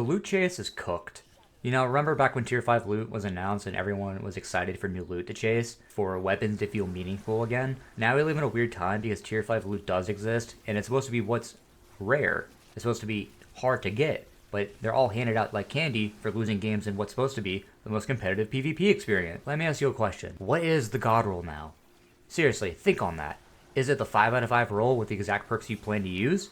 The loot chase is cooked. You know, remember back when Tier 5 loot was announced and everyone was excited for new loot to chase, for weapons to feel meaningful again? Now we live in a weird time because Tier 5 loot does exist, and it's supposed to be what's rare. It's supposed to be hard to get, but they're all handed out like candy for losing games in what's supposed to be the most competitive PvP experience. Let me ask you a question. What is the God roll now? Seriously, think on that. Is it the 5 out of 5 roll with the exact perks you plan to use?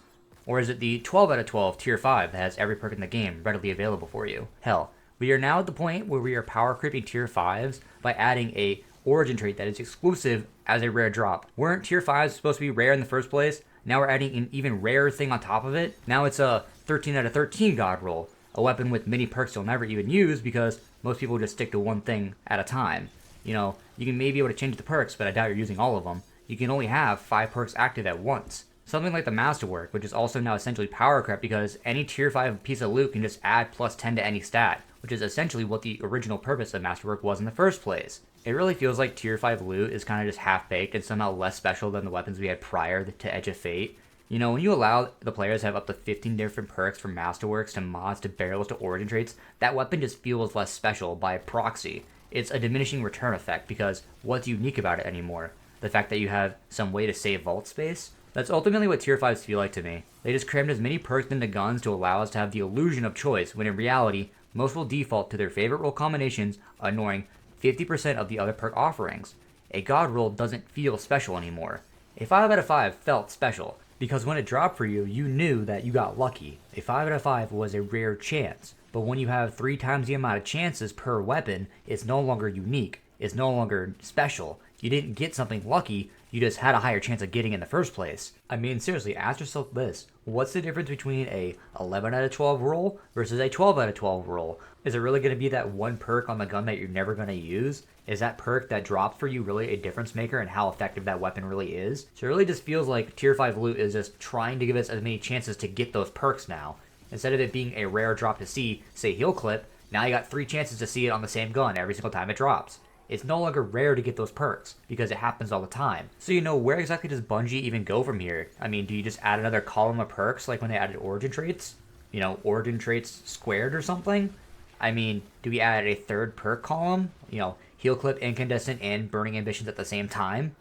Or is it the 12 out of 12 Tier 5 that has every perk in the game readily available for you? Hell, we are now at the point where we are power creeping Tier 5s by adding a origin trait that is exclusive as a rare drop. Weren't Tier 5s supposed to be rare in the first place? Now we're adding an even rarer thing on top of it. Now it's a 13 out of 13 God roll, a weapon with many perks you'll never even use because most people just stick to one thing at a time. You know, you can maybe be able to change the perks, but I doubt you're using all of them. You can only have 5 perks active at once. Something like the Masterwork, which is also now essentially power crept because any tier 5 piece of loot can just add plus 10 to any stat, which is essentially what the original purpose of Masterwork was in the first place. It really feels like tier 5 loot is kind of just half-baked and somehow less special than the weapons we had prior to Edge of Fate. You know, when you allow the players to have up to 15 different perks from Masterworks to mods to barrels to origin traits, that weapon just feels less special by proxy. It's a diminishing return effect because what's unique about it anymore? The fact that you have some way to save vault space? That's ultimately what tier 5s feel like to me. They just crammed as many perks into guns to allow us to have the illusion of choice, when in reality, most will default to their favorite roll combinations, ignoring 50% of the other perk offerings. A god roll doesn't feel special anymore. A 5 out of 5 felt special, because when it dropped for you, you knew that you got lucky. A 5 out of 5 was a rare chance, but when you have 3 times the amount of chances per weapon, it's no longer unique, it's no longer special. You didn't get something lucky, you just had a higher chance of getting it in the first place. I mean, seriously, ask yourself this. What's the difference between a 11 out of 12 roll versus a 12 out of 12 roll? Is it really going to be that one perk on the gun that you're never going to use? Is that perk that drops for you really a difference maker in how effective that weapon really is? So it really just feels like tier 5 loot is just trying to give us as many chances to get those perks now. Instead of it being a rare drop to see, say heal clip, now you got 3 chances to see it on the same gun every single time it drops. It's no longer rare to get those perks, because it happens all the time. So you know, where exactly does Bungie even go from here? I mean, do you just add another column of perks like when they added origin traits? You know, origin traits squared or something? I mean, do we add a third perk column? You know, heal clip, incandescent, and burning ambitions at the same time?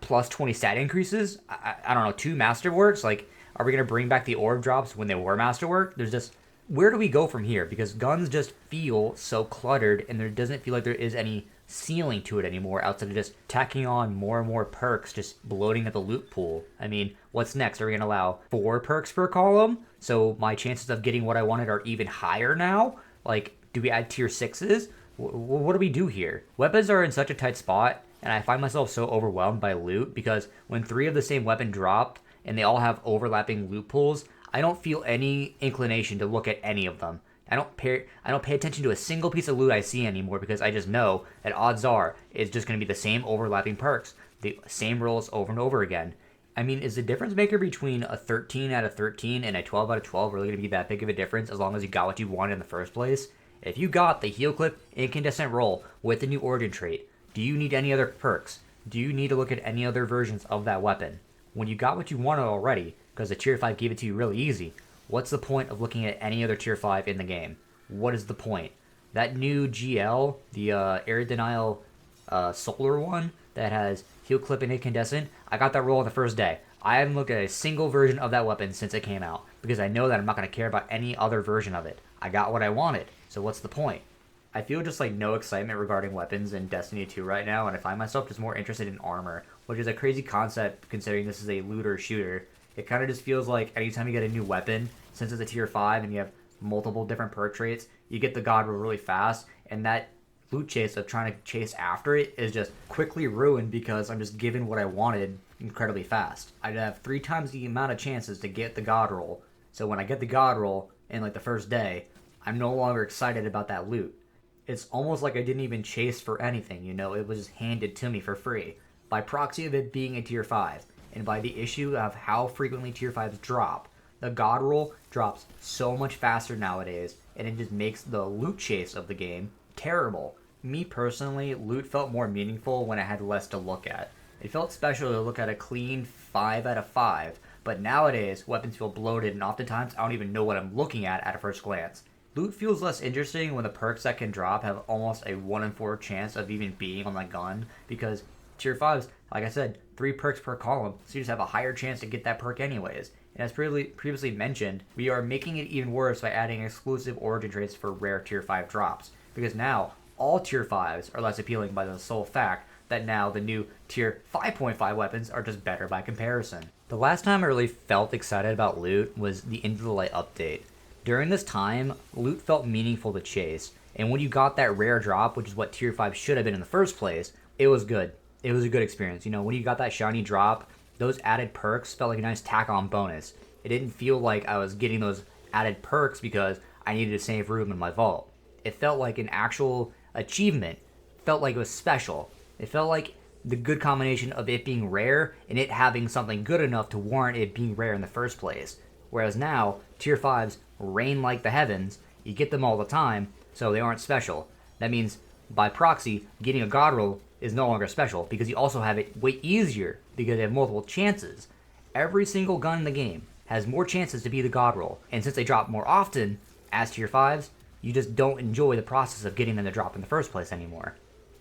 Plus 20 stat increases? I don't know, 2 masterworks? Like, are we going to bring back the orb drops when they were masterwork? There's just... Where do we go from here? Because guns just feel so cluttered, and there doesn't feel like there is any ceiling to it anymore outside of just tacking on more and more perks, just bloating at the loot pool. I mean, what's next? Are we going to allow 4 perks per column? So my chances of getting what I wanted are even higher now? Like, do we add tier 6s? What do we do here? Weapons are in such a tight spot, and I find myself so overwhelmed by loot because when 3 of the same weapon dropped and they all have overlapping loot pools, I don't feel any inclination to look at any of them. I don't pay attention to a single piece of loot I see anymore because I just know that odds are it's just going to be the same overlapping perks, the same rolls over and over again. I mean, is the difference maker between a 13 out of 13 and a 12 out of 12 really going to be that big of a difference as long as you got what you wanted in the first place? If you got the heal clip incandescent roll with the new origin trait, do you need any other perks? Do you need to look at any other versions of that weapon? When you got what you wanted already, because the tier 5 gave it to you really easy, what's the point of looking at any other tier 5 in the game? What is the point? That new GL, the Air Denial Solar one that has Heal Clip and Incandescent, I got that roll on the first day. I haven't looked at a single version of that weapon since it came out because I know that I'm not going to care about any other version of it. I got what I wanted, so what's the point? I feel just like no excitement regarding weapons in Destiny 2 right now, and I find myself just more interested in armor, which is a crazy concept considering this is a looter shooter. It kind of just feels like anytime you get a new weapon, since it's a tier 5 and you have multiple different perk traits, you get the god roll really fast, and that loot chase of trying to chase after it is just quickly ruined because I'm just given what I wanted incredibly fast. I'd have 3 times the amount of chances to get the god roll, so when I get the god roll in like the first day, I'm no longer excited about that loot. It's almost like I didn't even chase for anything, you know, it was just handed to me for free, by proxy of it being a tier 5. And by the issue of how frequently tier 5s drop, the god roll drops so much faster nowadays, and it just makes the loot chase of the game terrible. Me personally, loot felt more meaningful when I had less to look at. It felt special to look at a clean 5 out of 5, but nowadays, weapons feel bloated, and oftentimes I don't even know what I'm looking at a first glance. Loot feels less interesting when the perks that can drop have almost a 1 in 4 chance of even being on the gun, because tier 5s, like I said, 3 perks per column, so you just have a higher chance to get that perk anyways. And as previously mentioned, we are making it even worse by adding exclusive origin traits for rare tier 5 drops, because now all tier 5s are less appealing by the sole fact that now the new tier 5.5 weapons are just better by comparison. The last time I really felt excited about loot was the Into the Light update. During this time, loot felt meaningful to chase, and when you got that rare drop, which is what tier 5 should have been in the first place, it was good. It was a good experience. You know, when you got that shiny drop, those added perks felt like a nice tack-on bonus. It didn't feel like I was getting those added perks because I needed to save room in my vault. It felt like an actual achievement. It felt like it was special. It felt like the good combination of it being rare and it having something good enough to warrant it being rare in the first place. Whereas now, tier 5s reign like the heavens, you get them all the time, so they aren't special. That means, by proxy, getting a god roll is no longer special, because you also have it way easier, because you have multiple chances. Every single gun in the game has more chances to be the god roll, and since they drop more often, as tier 5s, you just don't enjoy the process of getting them to drop in the first place anymore.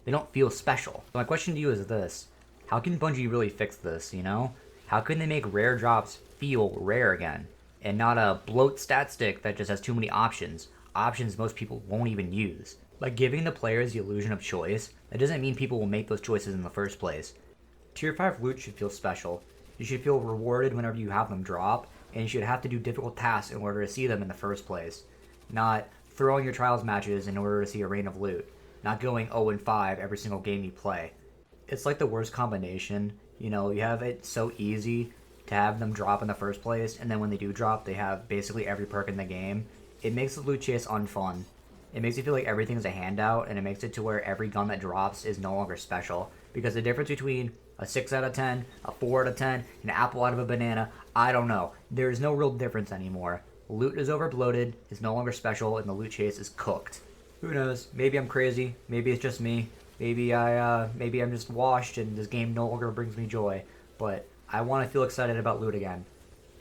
They don't feel special. So my question to you is this: how can Bungie really fix this, you know? How can they make rare drops feel rare again? And not a bloat stat stick that just has too many options. Options most people won't even use. By giving the players the illusion of choice, that doesn't mean people will make those choices in the first place. Tier 5 loot should feel special. You should feel rewarded whenever you have them drop, and you should have to do difficult tasks in order to see them in the first place. Not throwing your trials matches in order to see a rain of loot. Not going 0-5 every single game you play. It's like the worst combination. You know, you have it so easy to have them drop in the first place, and then when they do drop, they have basically every perk in the game. It makes the loot chase unfun. It makes you feel like everything is a handout, and it makes it to where every gun that drops is no longer special. Because the difference between a 6 out of 10, a 4 out of 10, an apple out of a banana, I don't know. There is no real difference anymore. Loot is over bloated, is no longer special, and the loot chase is cooked. Who knows? Maybe I'm crazy. Maybe it's just me. Maybe I'm just washed, and this game no longer brings me joy. But I want to feel excited about loot again.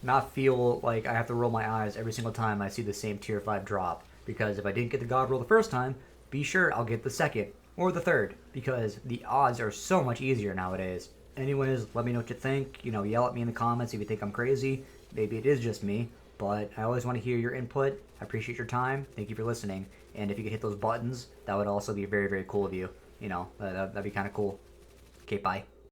Not feel like I have to roll my eyes every single time I see the same tier 5 drop. Because if I didn't get the god roll the first time, be sure I'll get the second or the third. Because the odds are so much easier nowadays. Anyways, let me know what you think. You know, yell at me in the comments if you think I'm crazy. Maybe it is just me. But I always want to hear your input. I appreciate your time. Thank you for listening. And if you could hit those buttons, that would also be very, very cool of you. You know, that'd be kind of cool. Okay, bye.